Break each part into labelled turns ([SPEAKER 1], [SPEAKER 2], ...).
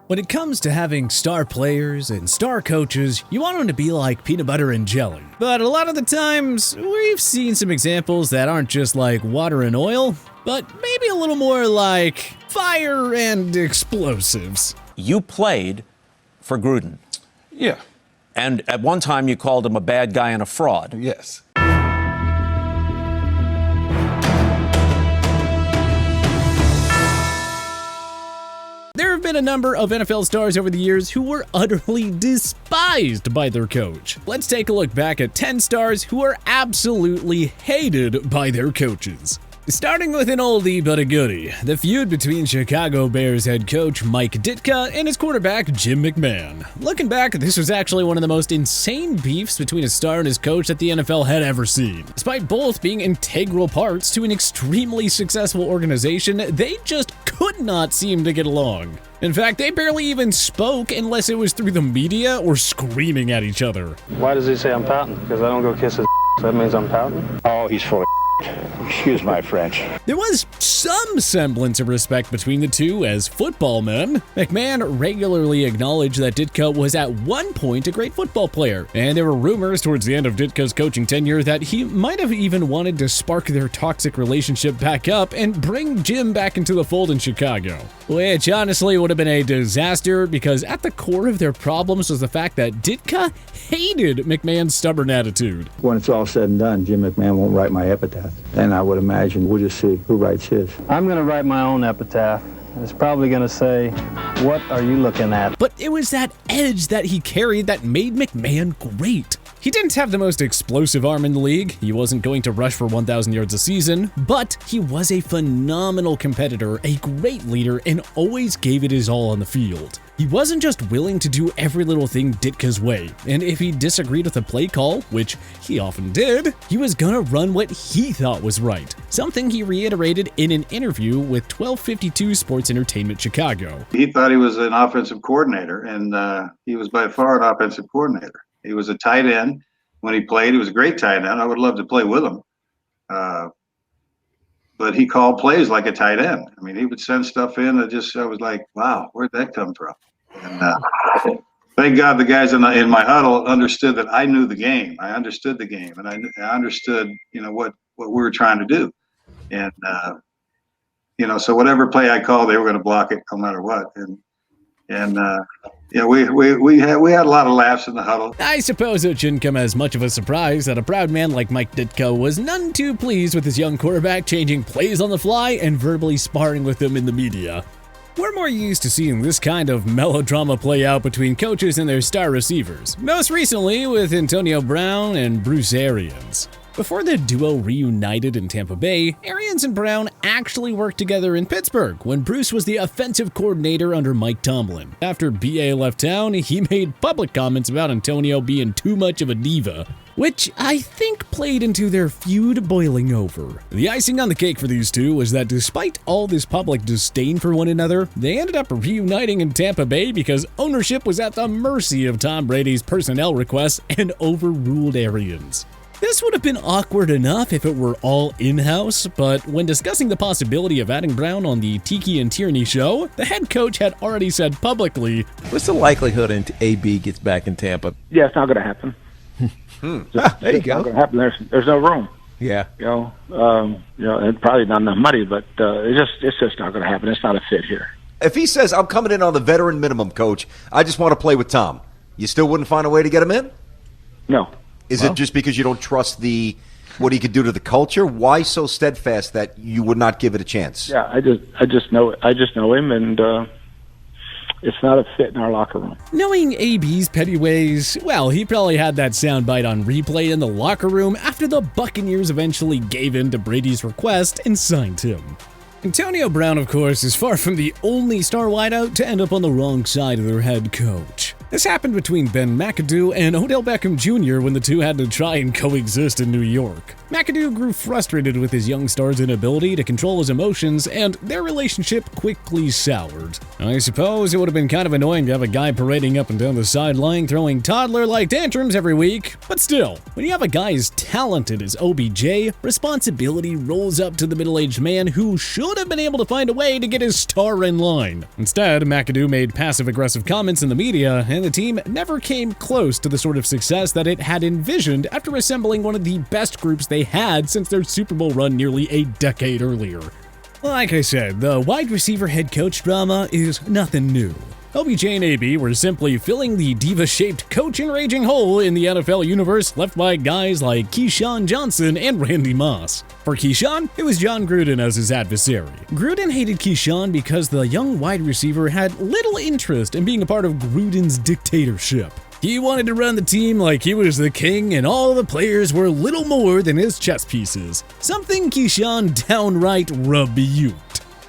[SPEAKER 1] When it comes to having star players and star coaches, you want them to be like peanut butter and jelly. But a lot of the times, we've seen some examples that aren't just like water and oil, but maybe a little more like fire and explosives.
[SPEAKER 2] You played for Gruden.
[SPEAKER 3] Yeah.
[SPEAKER 2] And at one time you called him a bad guy and a fraud.
[SPEAKER 3] Yes.
[SPEAKER 1] There have been a number of NFL stars over the years who were utterly despised by their coach. Let's take a look back at 10 stars who are absolutely hated by their coaches. Starting with an oldie but a goodie, the feud between Chicago Bears head coach Mike Ditka and his quarterback Jim McMahon. Looking back, this was actually one of the most insane beefs between a star and his coach that the NFL had ever seen. Despite both being integral parts to an extremely successful organization, they just could not seem to get along. In fact, they barely even spoke unless it was through the media or screaming at each other.
[SPEAKER 4] Why does he say I'm pouting? Because I don't go kiss his so that means I'm pouting?
[SPEAKER 5] Oh, he's full of excuse my French.
[SPEAKER 1] There was some semblance of respect between the two as football men. McMahon regularly acknowledged that Ditka was at one point a great football player, and there were rumors towards the end of Ditka's coaching tenure that he might have even wanted to spark their toxic relationship back up and bring Jim back into the fold in Chicago. Which honestly would have been a disaster because at the core of their problems was the fact that Ditka hated McMahon's stubborn attitude.
[SPEAKER 5] When it's all said and done, Jim McMahon won't write my epitaph. And I would imagine we'll just see who writes his.
[SPEAKER 4] I'm going to write my own epitaph. It's probably going to say, "What are you looking at?"
[SPEAKER 1] But it was that edge that he carried that made McMahon great. He didn't have the most explosive arm in the league, he wasn't going to rush for 1,000 yards a season, but he was a phenomenal competitor, a great leader, and always gave it his all on the field. He wasn't just willing to do every little thing Ditka's way, and if he disagreed with a play call, which he often did, he was gonna run what he thought was right, something he reiterated in an interview with 1252 Sports Entertainment Chicago.
[SPEAKER 6] He thought he was an offensive coordinator, and he was by far an offensive coordinator. He was a tight end when he played. He was a great tight end. I would love to play with him. But he called plays like a tight end. I mean, he would send stuff in that I was like, wow, where'd that come from? And thank God the guys in my huddle understood that I knew the game. I understood the game, and I understood, what we were trying to do. And, so whatever play I called, they were going to block it no matter what. We had a lot of laughs in the huddle.
[SPEAKER 1] I suppose it shouldn't come as much of a surprise that a proud man like Mike Ditka was none too pleased with his young quarterback changing plays on the fly and verbally sparring with him in the media. We're more used to seeing this kind of melodrama play out between coaches and their star receivers, most recently with Antonio Brown and Bruce Arians. Before the duo reunited in Tampa Bay, Arians and Brown actually worked together in Pittsburgh when Bruce was the offensive coordinator under Mike Tomlin. After BA left town, he made public comments about Antonio being too much of a diva, which I think played into their feud boiling over. The icing on the cake for these two was that despite all this public disdain for one another, they ended up reuniting in Tampa Bay because ownership was at the mercy of Tom Brady's personnel requests and overruled Arians. This would have been awkward enough if it were all in-house, but when discussing the possibility of adding Brown on the Tiki and Tierney show, the head coach had already said publicly,
[SPEAKER 7] "What's the likelihood AB gets back in Tampa?"
[SPEAKER 8] Yeah, it's not going to happen.
[SPEAKER 7] There you go.
[SPEAKER 8] Not going to happen. There's no room.
[SPEAKER 7] Yeah.
[SPEAKER 8] And probably not enough money, but it's just not going to happen. It's not a fit here.
[SPEAKER 9] If he says, "I'm coming in on the veteran minimum, coach, I just want to play with Tom," you still wouldn't find a way to get him in?
[SPEAKER 8] No.
[SPEAKER 9] Is it just because you don't trust what he could do to the culture? Why so steadfast that you would not give it a chance?
[SPEAKER 8] Yeah, I just know him, and it's not a fit in our locker room.
[SPEAKER 1] Knowing AB's petty ways, well, he probably had that soundbite on replay in the locker room after the Buccaneers eventually gave in to Brady's request and signed him. Antonio Brown, of course, is far from the only star wideout to end up on the wrong side of their head coach. This happened between Ben McAdoo and Odell Beckham Jr. when the two had to try and coexist in New York. McAdoo grew frustrated with his young star's inability to control his emotions, and their relationship quickly soured. I suppose it would have been kind of annoying to have a guy parading up and down the sideline throwing toddler-like tantrums every week, but still, when you have a guy as talented as OBJ, responsibility rolls up to the middle-aged man who should have been able to find a way to get his star in line. Instead, McAdoo made passive-aggressive comments in the media, and the team never came close to the sort of success that it had envisioned after assembling one of the best groups they had since their Super Bowl run nearly a decade earlier. Like I said, the wide receiver head coach drama is nothing new. OBJ and AB were simply filling the diva-shaped coach-enraging hole in the NFL universe left by guys like Keyshawn Johnson and Randy Moss. For Keyshawn, it was John Gruden as his adversary. Gruden hated Keyshawn because the young wide receiver had little interest in being a part of Gruden's dictatorship. He wanted to run the team like he was the king and all the players were little more than his chess pieces, something Keyshawn downright rebuked.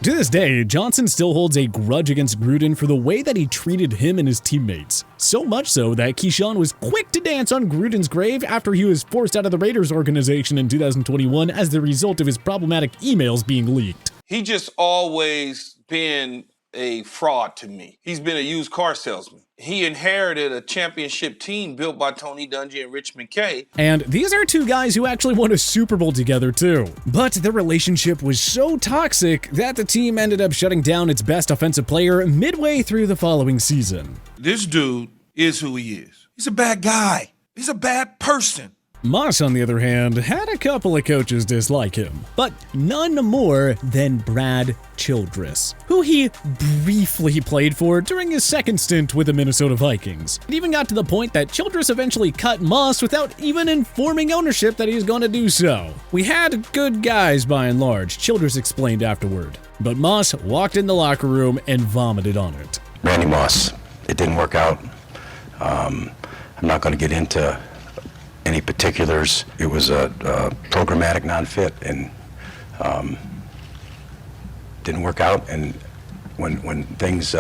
[SPEAKER 1] To this day, Johnson still holds a grudge against Gruden for the way that he treated him and his teammates. So much so that Keyshawn was quick to dance on Gruden's grave after he was forced out of the Raiders organization in 2021 as the result of his problematic emails being leaked.
[SPEAKER 3] He just always been a fraud to me. He's been a used car salesman. He inherited a championship team built by Tony Dungy and Rich McKay.
[SPEAKER 1] And these are two guys who actually won a Super Bowl together too. But their relationship was so toxic that the team ended up shutting down its best offensive player midway through the following season.
[SPEAKER 3] This dude is who he is. He's a bad guy. He's a bad person.
[SPEAKER 1] Moss, on the other hand, had a couple of coaches dislike him, but none more than Brad Childress, who he briefly played for during his second stint with the Minnesota Vikings. It even got to the point that Childress eventually cut Moss without even informing ownership that he's going to do so. "We had good guys by and large," Childress explained afterward, but Moss walked in the locker room and vomited on it.
[SPEAKER 10] Randy Moss, it didn't work out. I'm not going to get into any particulars. It was a programmatic non-fit, and didn't work out. And when things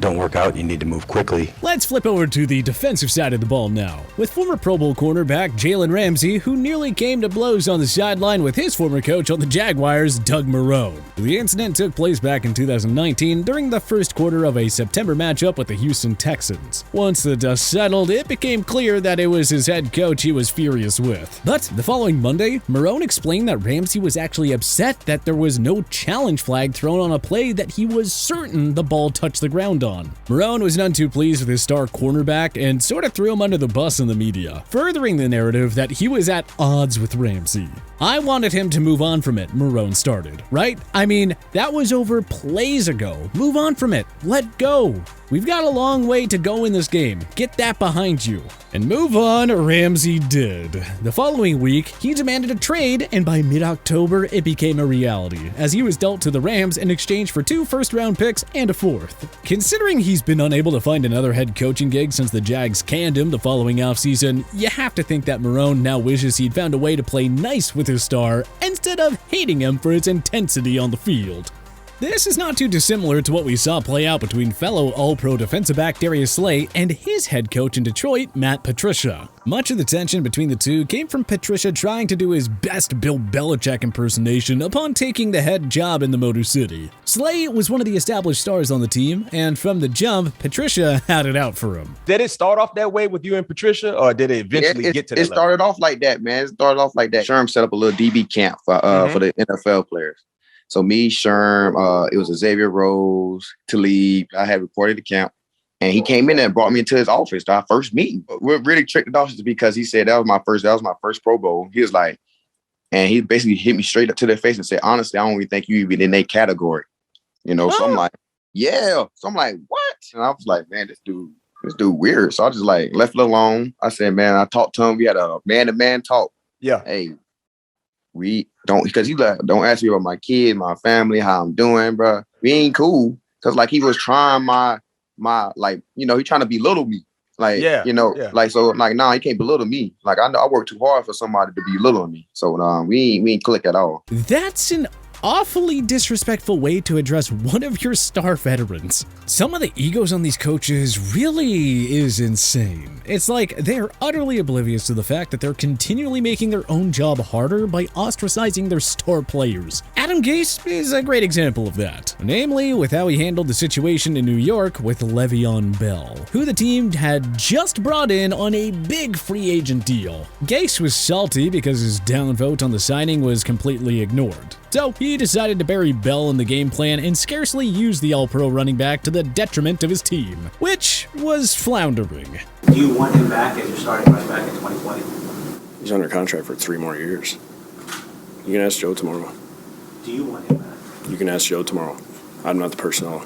[SPEAKER 10] don't work out, you need to move quickly.
[SPEAKER 1] Let's flip over to the defensive side of the ball now, with former Pro Bowl cornerback Jalen Ramsey, who nearly came to blows on the sideline with his former coach on the Jaguars, Doug Marrone. The incident took place back in 2019 during the first quarter of a September matchup with the Houston Texans. Once the dust settled, it became clear that it was his head coach he was furious with. But the following Monday, Marrone explained that Ramsey was actually upset that there was no challenge flag thrown on a play that he was certain the ball touched the ground on. Marrone was none too pleased with his star cornerback and sort of threw him under the bus in the media, furthering the narrative that he was at odds with Ramsey. "I wanted him to move on from it," Marrone started, right? I mean, that was over plays ago. Move on from it. Let go. We've got a long way to go in this game. Get that behind you. And move on, Ramsey did. The following week, he demanded a trade, and by mid-October, it became a reality, as he was dealt to the Rams in exchange for 2 first-round picks and a 4th. Considering he's been unable to find another head coaching gig since the Jags canned him the following offseason, you have to think that Marrone now wishes he'd found a way to play nice with his star instead of hating him for his intensity on the field. This is not too dissimilar to what we saw play out between fellow All-Pro defensive back Darius Slay and his head coach in Detroit, Matt Patricia. Much of the tension between the two came from Patricia trying to do his best Bill Belichick impersonation upon taking the head job in the Motor City. Slay was one of the established stars on the team, and from the jump, Patricia had it out for him.
[SPEAKER 7] Did it start off that way with you and Patricia, or did it eventually get to that
[SPEAKER 11] It started off like that, man. It started off like that. Sherm set up a little DB camp for the NFL players. So me, Sherm, it was Xavier Rose, Talib. I had reported the camp, and he came in and brought me into his office. Our first meeting. What really tricked the office because he said that was my first Pro Bowl. He was like, and he basically hit me straight up to their face and said, "Honestly, I don't even think you even in that category." You know, so I'm like, yeah. So I'm like, what? And I was like, man, this dude weird. So I just like left it alone. I said, man, I talked to him. We had a man-to-man talk.
[SPEAKER 7] Yeah.
[SPEAKER 11] Hey. We don't, because he like, don't ask me about my kid, my family, how I'm doing, bro. We ain't cool. Cause like he was trying my like, you know, he trying to belittle me. Like, like, so like, nah, he can't belittle me. Like I know I work too hard for somebody to belittle me. So we ain't click at all.
[SPEAKER 1] That's an awfully disrespectful way to address one of your star veterans. Some of the egos on these coaches really is insane. It's like they're utterly oblivious to the fact that they're continually making their own job harder by ostracizing their star players. Adam Gase is a great example of that, namely with how he handled the situation in New York with LeVeon Bell, who the team had just brought in on a big free agent deal. Gase was salty because his down vote on the signing was completely ignored, so he decided to bury Bell in the game plan and scarcely use the All-Pro running back to the detriment of his team, which was floundering.
[SPEAKER 12] Do you want him back as your starting running back in 2020?
[SPEAKER 13] He's under contract for 3 more years. You can ask Joe tomorrow.
[SPEAKER 12] Do you want him back?
[SPEAKER 13] You can ask Joe tomorrow. I'm not the personnel.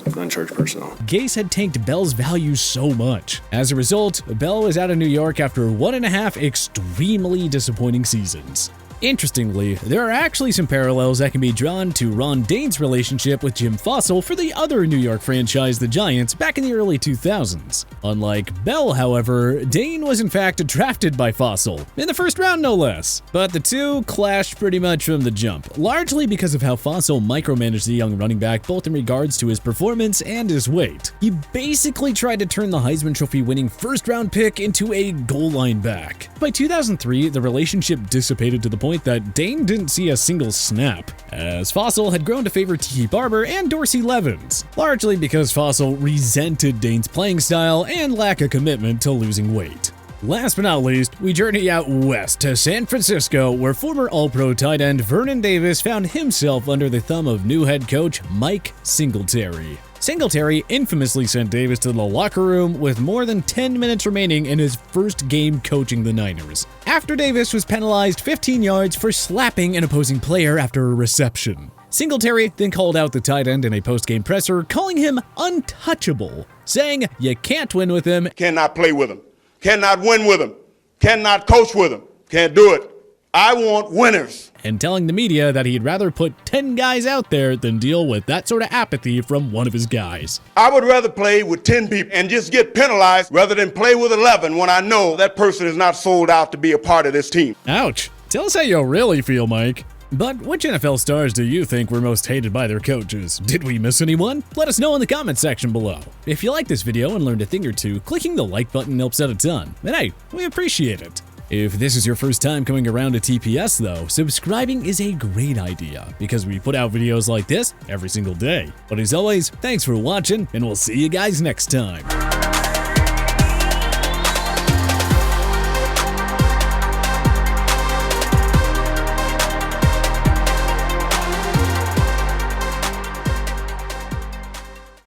[SPEAKER 13] I'm not in charge of personnel.
[SPEAKER 1] Gase had tanked Bell's value so much. As a result, Bell was out of New York after 1.5 extremely disappointing seasons. Interestingly, there are actually some parallels that can be drawn to Ron Dayne's relationship with Jim Fossil for the other New York franchise, the Giants, back in the early 2000s. Unlike Bell, however, Dayne was in fact drafted by Fossil, in the first round no less. But the two clashed pretty much from the jump, largely because of how Fossil micromanaged the young running back both in regards to his performance and his weight. He basically tried to turn the Heisman Trophy winning first-round pick into a goal line back. By 2003, the relationship dissipated to the point that Dayne didn't see a single snap, as Fossil had grown to favor Tiki Barber and Dorsey Levens, largely because Fossil resented Dayne's playing style and lack of commitment to losing weight. Last but not least, we journey out west to San Francisco, where former All-Pro tight end Vernon Davis found himself under the thumb of new head coach Mike Singletary. Singletary infamously sent Davis to the locker room with more than 10 minutes remaining in his first game coaching the Niners, after Davis was penalized 15 yards for slapping an opposing player after a reception. Singletary then called out the tight end in a post-game presser, calling him untouchable, saying you can't win with him,
[SPEAKER 14] cannot play with him, cannot win with him, cannot coach with him, can't do it. I want winners.
[SPEAKER 1] And telling the media that he'd rather put 10 guys out there than deal with that sort of apathy from one of his guys.
[SPEAKER 14] I would rather play with 10 people and just get penalized rather than play with 11 when I know that person is not sold out to be a part of this team.
[SPEAKER 1] Ouch. Tell us how you really feel, Mike. But which NFL stars do you think were most hated by their coaches? Did we miss anyone? Let us know in the comments section below. If you liked this video and learned a thing or two, clicking the like button helps out a ton. And hey, we appreciate it. If this is your first time coming around to TPS though, subscribing is a great idea because we put out videos like this every single day. But as always, thanks for watching and we'll see you guys next time.